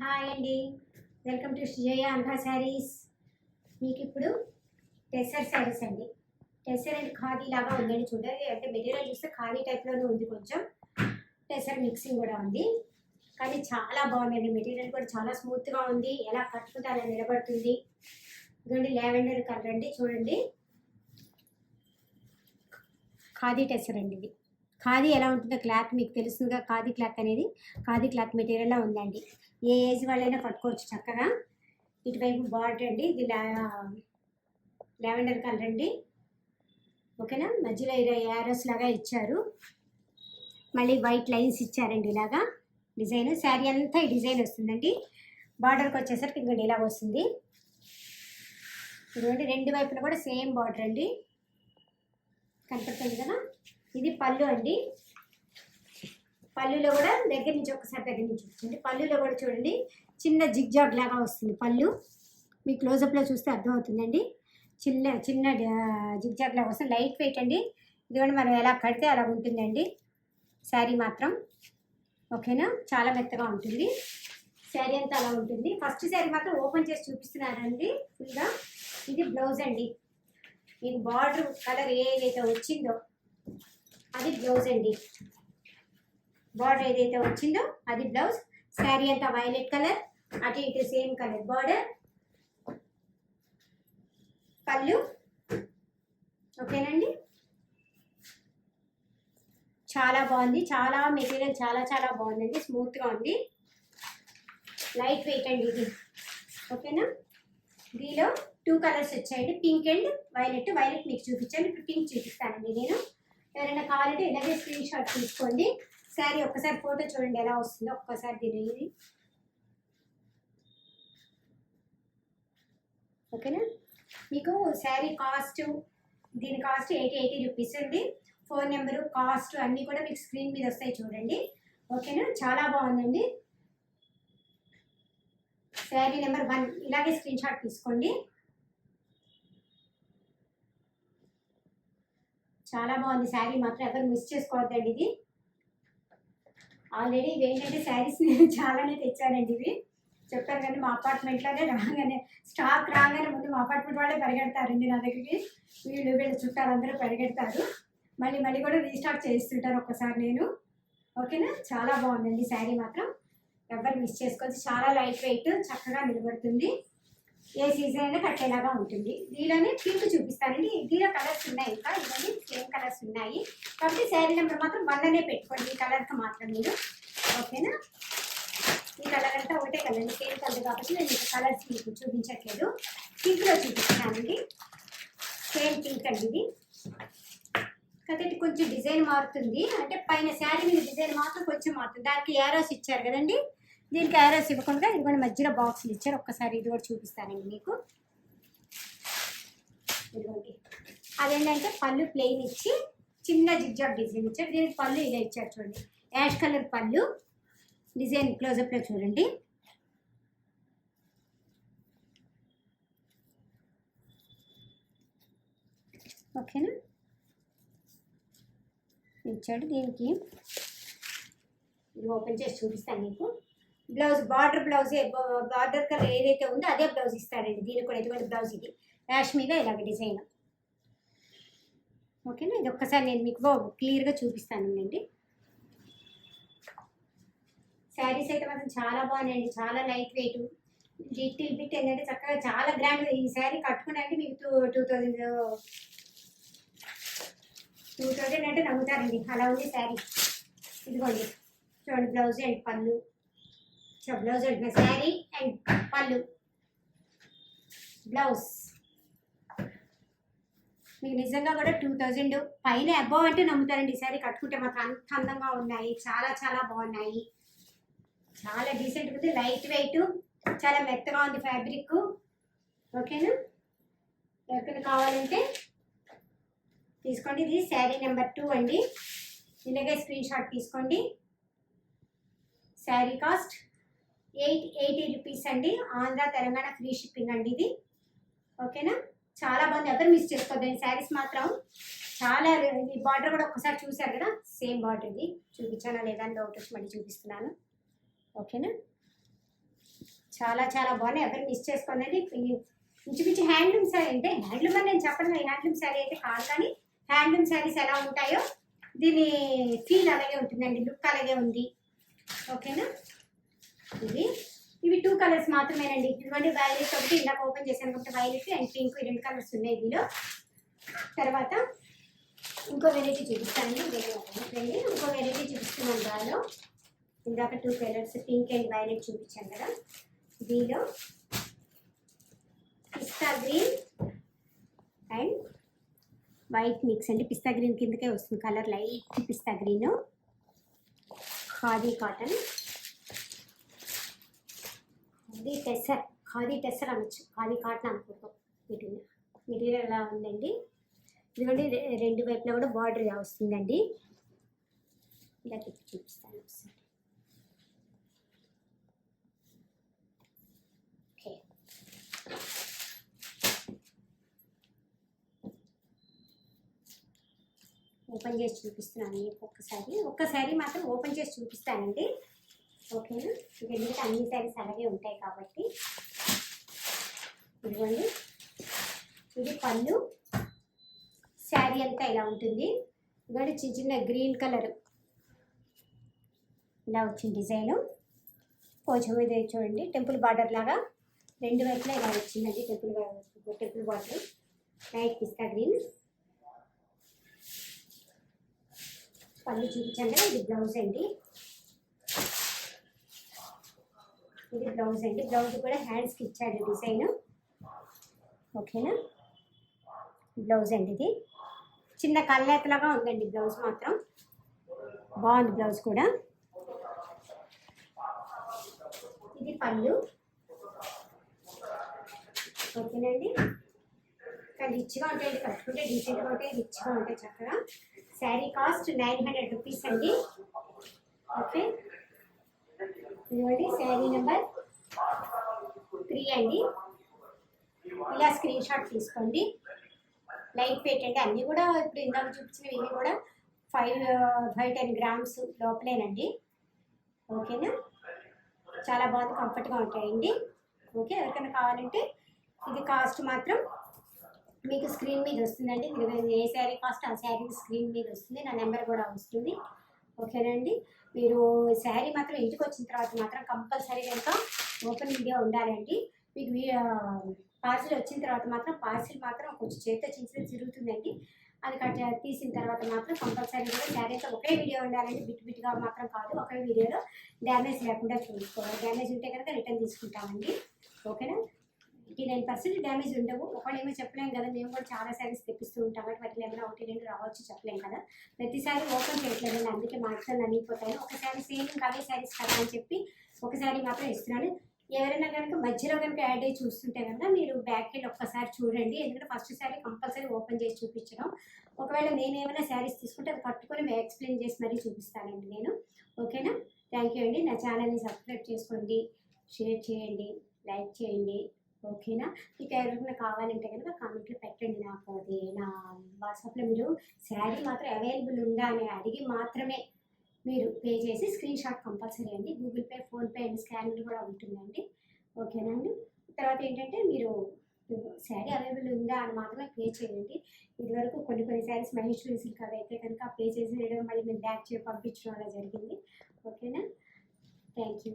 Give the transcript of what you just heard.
Hi అండి, welcome to Srijaya అన్హా saris. మీకు ఇప్పుడు టెసర్ శారీస్ అండి. టెసర్ అండ్ ఖాదీ లాగా ఉందండి. చూడండి, అంటే మెటీరియల్ చూస్తే ఖాదీ టైప్లోనే ఉంది, కొంచెం టెసర్ మిక్సింగ్ కూడా ఉంది. కానీ చాలా బాగుందండి. మెటీరియల్ కూడా చాలా స్మూత్గా ఉంది. ఎలా కట్టుకుంటే అలా నిలబడుతుంది. ఇదిగోండి లావెండర్ కలర్ అండి. చూడండి, ఖాదీ టెసర్ అండి. ఇది ఖాదీ ఎలా ఉంటుందో క్లాత్ మీకు తెలుస్తుందిగా. ఖాదీ క్లాత్ అనేది ఖాదీ క్లాత్ మెటీరియల్లో ఉందండి. ఏ ఏజ్ వాళ్ళైనా కట్టుకోవచ్చు చక్కగా. ఇటువైపు బార్డర్ అండి, ఇది లావెండర్ కలర్ అండి. ఓకేనా, మధ్యలో యారోస్ లాగా ఇచ్చారు. మళ్ళీ వైట్ లైన్స్ ఇచ్చారండి. ఇలాగా డిజైన్ శారీ అంతా ఈ డిజైన్ వస్తుందండి. బార్డర్కి వచ్చేసరికి ఇంకోటి ఇలా వస్తుంది. ఇదిగోండి, రెండు వైపులా కూడా సేమ్ బార్డర్ అండి. కనపడుతుంది కదా. ఇది పళ్ళు అండి. పళ్ళులో కూడా దగ్గర నుంచి చూపించండి. పళ్ళులో కూడా చూడండి, చిన్న జిగ్జాగ్ లాగా వస్తుంది పళ్ళు. మీ క్లోజప్లో చూస్తే అర్థమవుతుందండి. చిన్న చిన్న జిగ్జాగ్ లాగా వస్తుంది. లైట్ వెయిట్ అండి. ఇది కూడా మనం ఎలా కడితే అలా ఉంటుందండి శారీ మాత్రం. ఓకేనా, చాలా మెత్తగా ఉంటుంది శారీ అంతా. అలా ఉంటుంది. ఫస్ట్ శారీ మాత్రం ఓపెన్ చేసి చూపిస్తున్నానండి ఫుల్గా. ఇది బ్లౌజ్ అండి. మీకు బార్డర్ కలర్ ఏదైతే వచ్చిందో అది బ్లౌజ్ అండి. బార్డర్ ఏదైతే వచ్చిందో అది బ్లౌజ్. శారీ అంతా వైలెట్ కలర్, అటు ఇటు సేమ్ కలర్ బార్డర్. పళ్ళు. ఓకేనండి, చాలా బాగుంది. చాలా మెటీరియల్ చాలా చాలా బాగుందండి. స్మూత్గా ఉంది, లైట్ వెయిట్ అండి ఇది. ఓకేనా, దీనిలో 2 కలర్స్ వచ్చాయండి, పింక్ అండ్ వైలెట్. వైలెట్ మీకు చూపించాను, ఇప్పుడు పింక్ చూపిస్తానండి నేను. ఎవరైనా కావాలంటే ఇలాగే స్క్రీన్ షాట్ తీసుకోండి. శారీ ఒక్కసారి ఫోటో చూడండి ఎలా వస్తుందో. ఒక్కసారి తిరిగి. ఓకేనా, మీకు శారీ కాస్ట్, దీని కాస్ట్ 80 రూపీస్ అండి. ఫోన్ నెంబరు, కాస్ట్ అన్నీ కూడా మీకు స్క్రీన్ మీద వస్తాయి చూడండి. ఓకేనా, చాలా బాగుందండి. శారీ నెంబర్ 1 ఇలాగే స్క్రీన్ షాట్ తీసుకోండి. చాలా బాగుంది శారీ మాత్రం, ఎవరు మిస్ చేసుకోవద్దండి. ఇది ఆల్రెడీ ఇవి ఏంటంటే శారీస్ నేను చాలానే తెచ్చానండి. ఇవి చెప్పాను కానీ మా అపార్ట్మెంట్లోనే రాగానే స్టాక్ రాగానే ముందు మా అపార్ట్మెంట్ వాళ్ళే పరిగెడతారండి నా దగ్గరికి. వీళ్ళు చుట్టాలందరూ పరిగెడతారు. మళ్ళీ కూడా రీస్టాక్ చేస్తుంటారు ఒక్కసారి నేను. ఓకేనా, చాలా బాగుందండి శారీ మాత్రం, ఎవరు మిస్ చేసుకోవచ్చు. చాలా లైట్ వెయిట్, చక్కగా నిలబడుతుంది. ఏ సీజన్ అయినా కట్టేలాగా ఉంటుంది. దీనిలోనే పింక్ చూపిస్తానండి. దీనిలో కలర్స్ ఉన్నాయి, ఇంకా ఇవన్నీ సేమ్ కలర్స్ ఉన్నాయి. కాబట్టి శారీ నెంబర్ మాత్రం 1 అనే పెట్టుకోండి, ఈ కలర్కి మాత్రం మీరు. ఓకేనా, ఈ కలర్ అంతా ఒకటే కలర్, సేమ్ కలర్ కాబట్టి నేను మీకు కలర్స్ మీకు చూపించట్లేదు. పింక్లో చూపిస్తున్నానండి. సేమ్ పింక్ అండి ఇది. కాబట్టి కొంచెం డిజైన్ మారుతుంది, అంటే పైన శారీ మీద డిజైన్ మాత్రం కొంచెం మారుతుంది. దానికి యారోస్ ఇచ్చారు కదండి, దీనికి యారోస్ ఇవ్వకుండా ఇదిగోండి మధ్యలో బాక్సులు ఇచ్చారు. ఒక్కసారి ఇది కూడా చూపిస్తానండి మీకు. ఇదిగోండి, అదేంటంటే పళ్ళు ప్లెయిన్ ఇచ్చి చిన్న జిగ్జాగ్ డిజైన్ ఇచ్చారు. దీనికి పళ్ళు ఇలా ఇచ్చారు చూడండి, యాష్ కలర్ పళ్ళు. డిజైన్ క్లోజప్లో చూడండి. ఓకేనా, ఇచ్చాడు. దీనికి ఇది ఓపెన్ చేసి చూపిస్తాను మీకు. Blouse border blouse, border colour ఏదైతే ఉందో అదే బ్లౌజ్ ఇస్తాడండి. దీనికి కూడా ఎటువంటి బ్లౌజ్ ఇది యాష్ మీద ఇలాగ డిజైన్. ఓకేనా, ఇది ఒక్కసారి నేను మీకు క్లియర్గా చూపిస్తానండి. శారీస్ అయితే మాత్రం చాలా బాగున్నాయండి, చాలా లైట్ వెయిట్. లిటిల్ బిట్ ఏంటంటే చక్కగా చాలా గ్రాండ్. ఈ శారీ కట్టుకున్నాంటే మీకు 2000 అంటే నమ్ముతారండి, అలా ఉంది శారీ. ఇదిగోండి చూడండి, బ్లౌజ్ అండ్ పళ్ళు. బ్లౌజ్ అంటున్నా, శారీ అండ్ పళ్ళు, బ్లౌజ్. మీకు నిజంగా కూడా 2000 పైన అబౌవ్ అంటే నమ్ముతారండి. ఈ శారీ కట్టుకుంటే మాత్రం అంత అందంగా ఉన్నాయి, చాలా చాలా బాగున్నాయి. చాలా డీసెంట్గా ఉంది, లైట్ వెయిట్, చాలా మెత్తగా ఉంది ఫ్యాబ్రిక్. ఓకేనా, ఎవరికైనా కావాలంటే తీసుకోండి. ఇది శారీ నెంబర్ 2 అండి. ఇలాగే స్క్రీన్ షాట్ తీసుకోండి. శారీ కాస్ట్ 80 రూపీస్ అండి. ఆంధ్ర తెలంగాణ ఫ్రీ షిప్పింగ్ అండి ఇది. ఓకేనా, చాలా బాగుంది, ఎవరు మిస్ చేసుకోవద్దండి. శారీస్ మాత్రం చాలా. ఈ బార్డర్ కూడా ఒక్కసారి చూసారు కదా, సేమ్ బార్డర్ ఇది. చూపించానా లేదా అని డౌట్ వచ్చి మళ్ళీ చూపిస్తున్నాను. ఓకేనా, చాలా చాలా బాగున్నాయి. ఎవరు మిస్ చేసుకోండి. ఇంచుమించు హ్యాండ్లూమ్ శారీ అంటే హ్యాండ్లూమ్ అని నేను చెప్పను, హ్యాండ్లూమ్ శారీ అయితే కాదు, కానీ హ్యాండ్లూమ్ శారీస్ ఎలా ఉంటాయో దీని ఫీల్ అలాగే ఉంటుందండి, లుక్ అలాగే ఉంది. ఓకేనా. ఇవి 2 కలర్స్ మాత్రమేనండి. ఇదిగోండి వైలెట్ ఒకటి ఇందాక ఓపెన్ చేశాను కాబట్టి వైలెట్ అండ్ పింక్, ఈ 2 కలర్స్ ఉన్నాయి దీనిలో. తర్వాత ఇంకో వెరైటీ చూపిస్తానండి. ఇంకో వెరైటీ చూపిస్తున్నాను. దానిలో ఇందాక 2 కలర్స్ పింక్ అండ్ వైలెట్ చూపించాను కదా, దీనిలో పిస్తా గ్రీన్ అండ్ వైట్ మిక్స్ అండి. పిస్తా గ్రీన్ కిందకే వస్తుంది కలర్, లైట్ పిస్తా గ్రీన్, ఖాదీ కాటన్, ఖాదీ టెస్సర్ అనొచ్చు, ఖాదీ కాటన్ అనుకుంటాం. మెటీరియల్ ఎలా ఉందండి. ఎందుకంటే 2 వైపులా కూడా బార్డర్ ఇలా వస్తుందండి. ఇలా తిప్పి చూపిస్తాను ఒకసారి. ఓకే, ఓపెన్ చేసి చూపిస్తున్నాను మీకు ఒక్కసారి మాత్రం ఓపెన్ చేసి చూపిస్తానండి. ఓకేనా. ఎందుకంటే అన్ని శారీస్ అలాగే ఉంటాయి కాబట్టి. ఇదిగోండి, ఇది పళ్ళు. శారీ అంతా ఇలా ఉంటుంది. ఇదిగోండి చిన్న చిన్న గ్రీన్ కలర్ ఇలా వచ్చింది డిజైను. కొంచెం ఇది చూడండి టెంపుల్ బార్డర్ లాగా 2 వైపులా ఇలా వచ్చిందండి. టెంపుల్ బార్డర్ లైట్ పిస్తా గ్రీన్. పళ్ళు చూపించాను కదా, ఇది బ్లౌజ్ అండి. బ్లౌజ్ కూడా హ్యాండ్స్కి ఇచ్చాడు డిజైన్. ఓకేనా. బ్లౌజ్ అండి, ఇది చిన్న కళ్ళెతలాగా ఉందండి. బ్లౌజ్ మాత్రం బాగుంది, బ్లౌజ్ కూడా. ఇది పళ్ళు. ఓకేనండి. కానీ రిచ్గా ఉంటాయండి, కట్టుకుంటే డీసెంట్గా ఉంటాయి, రిచ్గా ఉంటాయి చక్కగా. శారీ కాస్ట్ 900 రూపీస్ అండి. ఓకే, ఇదిగోండి శారీ నెంబర్ 3 అండి. ఇలా స్క్రీన్ షాట్ తీసుకోండి. లైట్ వెయిట్ అండి, అన్నీ కూడా ఇప్పుడు ఇందాక చూపించినవి ఇవి కూడా 5-10 గ్రామ్స్ లోపలేనండి. ఓకేనా. చాలా బాగుంది, కంఫర్ట్గా ఉంటాయండి. ఓకే, ఎవరికైనా కావాలంటే ఇది కాస్ట్ మాత్రం మీకు స్క్రీన్ మీద వస్తుందండి. మీరు ఏ శారీ కాస్ట్ ఆ శారీ స్క్రీన్ మీద వస్తుంది, నా నెంబర్ కూడా వస్తుంది. ఓకేనండి. మీరు శారీ మాత్రం ఇంటికి వచ్చిన తర్వాత మాత్రం కంపల్సరీ కనుక ఓపెన్ వీడియో ఉండాలండి. మీకు పార్సిల్ వచ్చిన తర్వాత మాత్రం పార్సిల్ మాత్రం కొంచెం చేతితో చిన్న తిరుగుతుందండి. అది తీసిన తర్వాత మాత్రం కంపల్సరీ కూడా శారీ అయితే ఒకే వీడియో ఉండాలండి. బిట్గా మాత్రం కాదు, ఒకే వీడియోలో డ్యామేజ్ లేకుండా చూసుకోవాలి. డ్యామేజ్ ఉంటే కనుక రిటర్న్ తీసుకుంటామండి. ఓకేనా. 89% డ్యామేజ్ ఉండవు. ఒకళ్ళేమో చెప్పలేము కదా, మేము కూడా చాలా శారీస్ తెప్పిస్తూ ఉంటాం కాబట్టి వాటిలో ఏమైనా 1-2 రావచ్చు, చెప్పలేము కదా. ప్రతిసారి ఓపెన్ చేయట్లేదండి, అందుకే మాత్రం నలిగిపోతాయి. ఒకసారి సేమ్ ఇంకా అవే శారీస్ కదా అని చెప్పి ఒకసారి మాత్రం ఇస్తున్నాను. ఎవరైనా కనుక మధ్యలో కనుక యాడ్ అయ్యి చూస్తుంటే కనుక మీరు బ్యాక్ వెళ్ళి ఒక్కసారి చూడండి. ఎందుకంటే ఫస్ట్ శారీ కంపల్సరీ ఓపెన్ చేసి చూపించడం. ఒకవేళ నేను ఏమైనా శారీస్ తీసుకుంటే అది కట్టుకొని మేము ఎక్స్ప్లెయిన్ చేసి మరీ చూపిస్తానండి నేను. ఓకేనా. థ్యాంక్ యూ అండి. నా ఛానల్ని సబ్స్క్రైబ్ చేసుకోండి, షేర్ చేయండి, లైక్ చేయండి. ఓకేనా. మీకు ఎవరికైనా కావాలంటే కనుక కామెంట్లో పెట్టండి. నాకు అది నా వాట్సాప్లో మీరు శారీ మాత్రం అవైలబుల్ ఉందా అని అడిగి మాత్రమే మీరు పే చేసి స్క్రీన్ షాట్ కంపల్సరీ అండి. Google pay, PhonePe and scanner కూడా ఉంటుందండి. ఓకేనా అండి. తర్వాత ఏంటంటే మీరు శారీ అవైలబుల్ ఉందా అని మాత్రమే పే చేయండి. ఇదివరకు కొన్ని శారీస్ మహేశ్వరి సిల్క్ అవి అయితే కనుక పే చేసి మళ్ళీ మేము బ్యాక్ పంపించడం అలా జరిగింది. ఓకేనా. Thank you.